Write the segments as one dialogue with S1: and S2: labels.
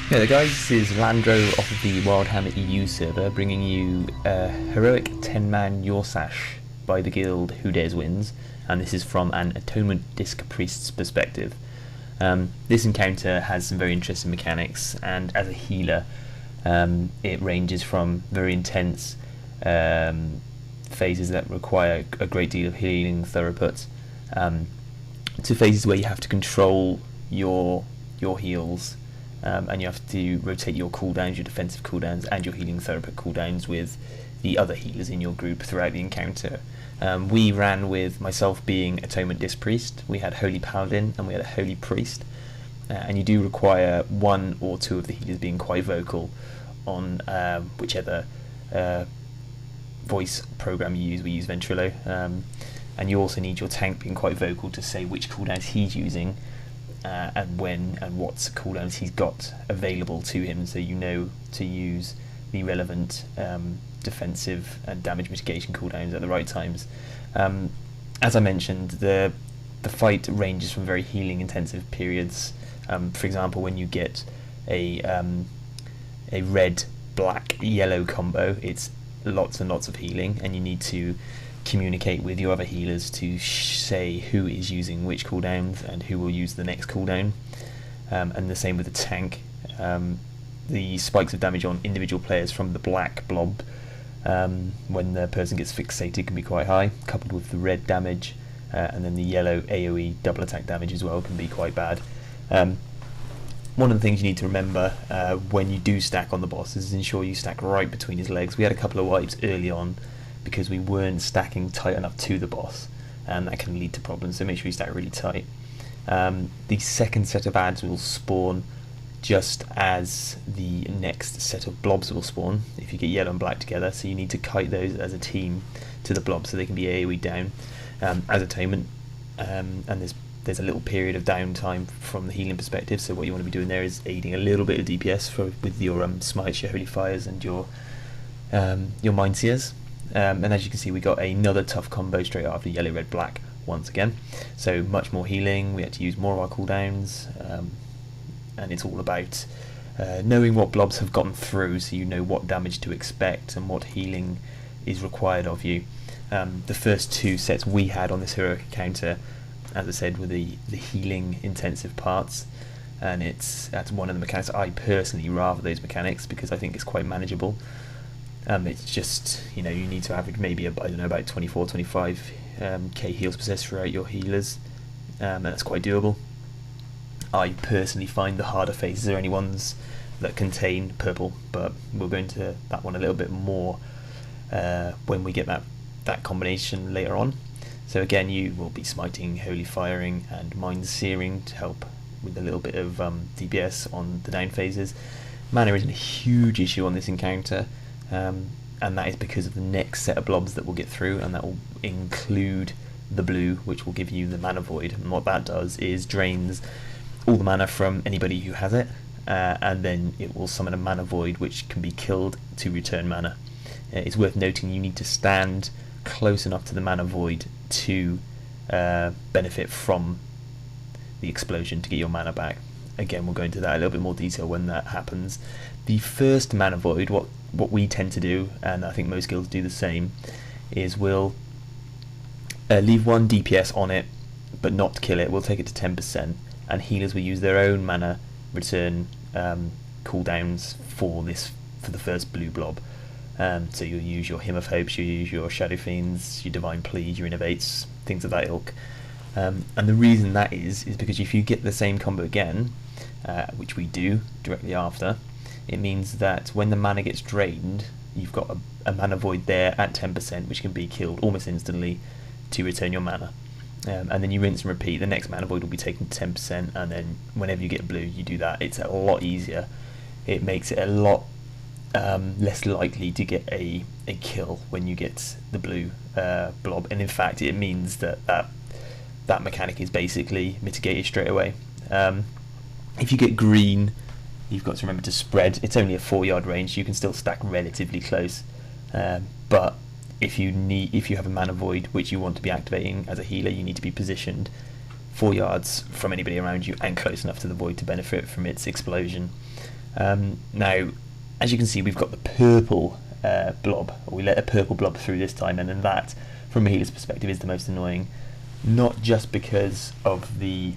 S1: Yeah, the guys, this is Landro off of the Wildhammer EU server, bringing you a heroic 10-man Yor'Sahj by the guild Who Dares Wins, and this is from an Atonement Disc Priest's perspective. This encounter has some very interesting mechanics, and as a healer, it ranges from very intense phases that require a great deal of healing throughput, to phases where you have to control your heals. And you have to rotate your cooldowns, your defensive cooldowns, and your healing throughput cooldowns with the other healers in your group throughout the encounter. We ran with myself being Atonement Disc Priest, we had Holy Paladin, and we had a Holy Priest. And you do require one or two of the healers being quite vocal on whichever voice program you use. We use Ventrilo. And you also need your tank being quite vocal to say which cooldowns he's using, and when and what cooldowns he's got available to him, so you know to use the relevant defensive and damage mitigation cooldowns at the right times. As I mentioned, the fight ranges from very healing intensive periods. For example, when you get a red, black, yellow combo, it's lots and lots of healing, and you need to communicate with your other healers to say who is using which cooldowns and who will use the next cooldown. And the same with the tank. The spikes of damage on individual players from the black blob, when the person gets fixated, can be quite high, coupled with the red damage, and then the yellow AoE double attack damage as well can be quite bad. One of the things you need to remember when you do stack on the boss is ensure you stack right between his legs. We had a couple of wipes early on because we weren't stacking tight enough to the boss, and that can lead to problems, so make sure you stack really tight. The second set of ads will spawn just as the next set of blobs will spawn if you get yellow and black together, so you need to kite those as a team to the blobs so they can be AoE down as Atonement. And there's a little period of downtime from the healing perspective, so what you want to be doing there is aiding a little bit of DPS with your smites, your holy fires, and your mind seers. And as you can see, we got another tough combo straight after yellow, red, black once again. So much more healing, we had to use more of our cooldowns, and it's all about knowing what blobs have gotten through, so you know what damage to expect and what healing is required of you. The first two sets we had on this heroic encounter, as I said, were the healing intensive parts, and that's one of the mechanics. I personally rather those mechanics because I think it's quite manageable. It's just, you need to average maybe about 24-25 k heals possessed throughout your healers, and that's quite doable. I personally find the harder phases are only ones that contain purple, but we'll go into that one a little bit more when we get that combination later on. So again, you will be smiting, holy firing, and mind searing to help with a little bit of DPS on the down phases. Mana isn't a huge issue on this encounter. And that is because of the next set of blobs that we'll get through, and that will include the blue, which will give you the mana void. And what that does is drains all the mana from anybody who has it, and then it will summon a mana void which can be killed to return mana. It's worth noting you need to stand close enough to the mana void to benefit from the explosion to get your mana back. Again, we'll go into that a little bit more detail when that happens. The first mana void, what we tend to do, and I think most guilds do the same, is we'll leave one DPS on it, but not kill it. We'll take it to 10%, and healers will use their own mana return cooldowns for the first blue blob. So you'll use your Hymn of Hopes, you'll use your Shadow Fiends, your Divine Plead, your Innovates, things of that ilk. And the reason that is because if you get the same combo again, which we do directly after, it means that when the mana gets drained, you've got a mana void there at 10%, which can be killed almost instantly to return your mana. And then you rinse and repeat. The next mana void will be taken to 10%, and then whenever you get blue, you do that. It's a lot easier. It makes it a lot less likely to get a kill when you get the blue blob, and in fact, it means that mechanic is basically mitigated straight away. If you get green, you've got to remember to spread. It's only a 4-yard range, so you can still stack relatively close. But if you have a mana void which you want to be activating as a healer, you need to be positioned 4 yards from anybody around you and close enough to the void to benefit from its explosion. Now, as you can see, we've got the purple blob, or we let a purple blob through this time, and then that, from a healer's perspective, is the most annoying. Not just because of the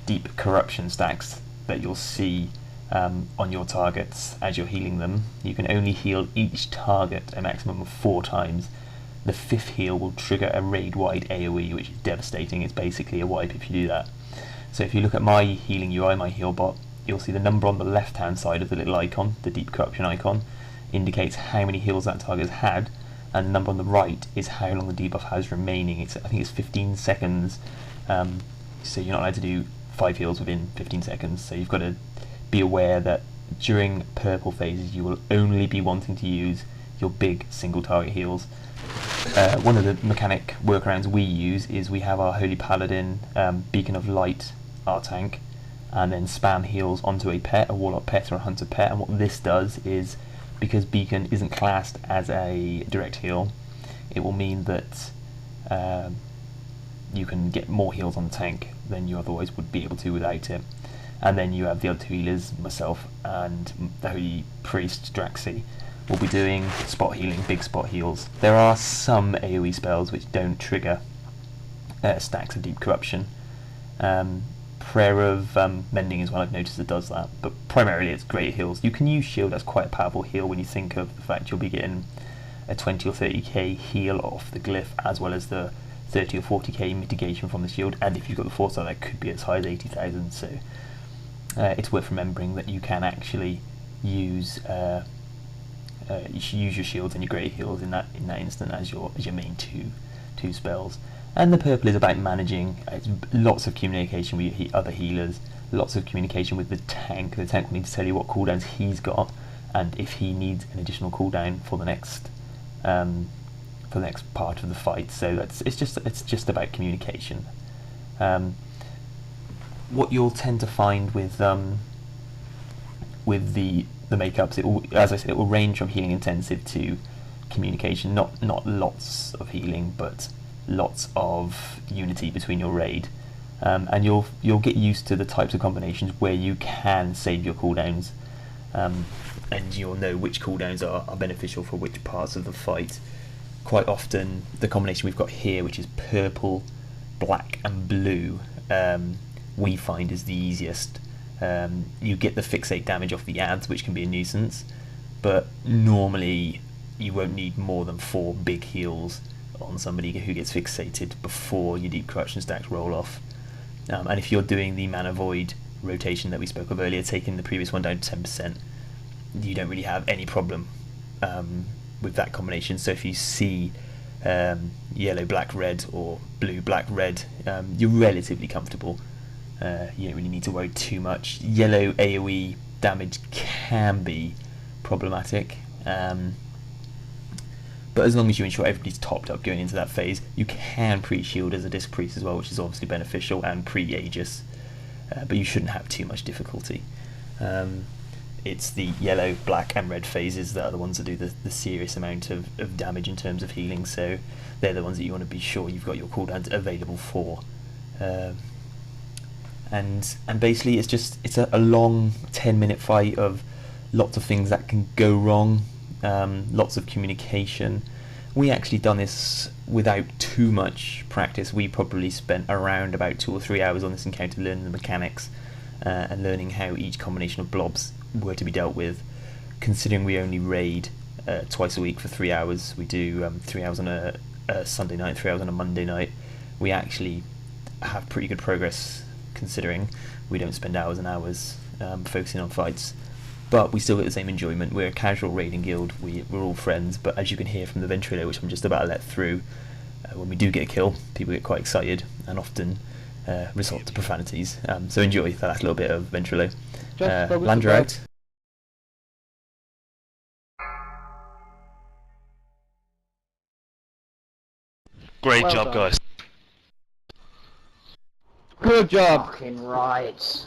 S1: deep corruption stacks that you'll see on your targets as you're healing them. You can only heal each target a maximum of 4 times. The 5th heal will trigger a raid-wide AoE, which is devastating. It's basically a wipe if you do that. So if you look at my healing UI, my heal bot, you'll see the number on the left-hand side of the little icon, the deep corruption icon, indicates how many heals that target has had, and the number on the right is how long the debuff has remaining. I think it's 15 seconds, so you're not allowed to do 5 heals within 15 seconds, so you've got to be aware that during purple phases you will only be wanting to use your big single target heals. One of the mechanic workarounds we use is we have our Holy Paladin Beacon of Light, our tank, and then spam heals onto a pet, a Warlock pet or a Hunter pet, and what this does is, because Beacon isn't classed as a direct heal, it will mean that you can get more heals on the tank than you otherwise would be able to without it. And then you have the other 2 healers, myself and the Holy Priest Draxi, will be doing spot healing, big spot heals. There are some AoE spells which don't trigger stacks of deep corruption. Prayer of Mending is one I've noticed that does that, but primarily it's great heals. You can use shield as quite a powerful heal when you think of the fact you'll be getting a 20 or 30k heal off the glyph, as well as the 30 or 40k mitigation from the shield, and if you've got the 4-star that could be as high as 80,000, so it's worth remembering that you can actually use your shields and your great heals in that instant as your main two spells. And the purple is about managing. It's lots of communication with your other healers, lots of communication with the tank. The tank will need to tell you what cooldowns he's got, and if he needs an additional cooldown for the next part of the fight. So it's just about communication. What you'll tend to find with the makeups, as I said, it will range from healing intensive to communication. Not lots of healing, but lots of unity between your raid, and you'll get used to the types of combinations where you can save your cooldowns, and you'll know which cooldowns are beneficial for which parts of the fight. Quite often the combination we've got here, which is purple, black and blue, we find is the easiest. You get the fixate damage off the ads, which can be a nuisance, but normally you won't need more than 4 big heals on somebody who gets fixated before your deep corruption stacks roll off. And if you're doing the mana void rotation that we spoke of earlier, taking the previous one down to 10%, you don't really have any problem with that combination. So if you see yellow, black, red, or blue, black, red, you're relatively comfortable. You don't really need to worry too much. Yellow AoE damage can be problematic, but as long as you ensure everybody's topped up going into that phase, you can pre-shield as a disc priest as well, which is obviously beneficial, and pre-Aegis, but you shouldn't have too much difficulty. It's the yellow, black and red phases that are the ones that do the serious amount of damage in terms of healing, so they're the ones that you want to be sure you've got your cooldowns available for. And basically it's a long 10-minute fight of lots of things that can go wrong, lots of communication. We actually done this without too much practice. We probably spent around about 2 or 3 hours on this encounter learning the mechanics and learning how each combination of blobs were to be dealt with. Considering we only raid twice a week for 3 hours, we do 3 hours on a Sunday night, 3 hours on a Monday night, we actually have pretty good progress, considering we don't spend hours and hours focusing on fights, but we still get the same enjoyment. We're a casual raiding guild, we're all friends, but as you can hear from the ventrilo, which I'm just about to let through, when we do get a kill, people get quite excited and often resort to profanities. So enjoy that last little bit of ventrilo. Landro out.
S2: Great job, guys.
S3: Good job.
S4: Fucking right.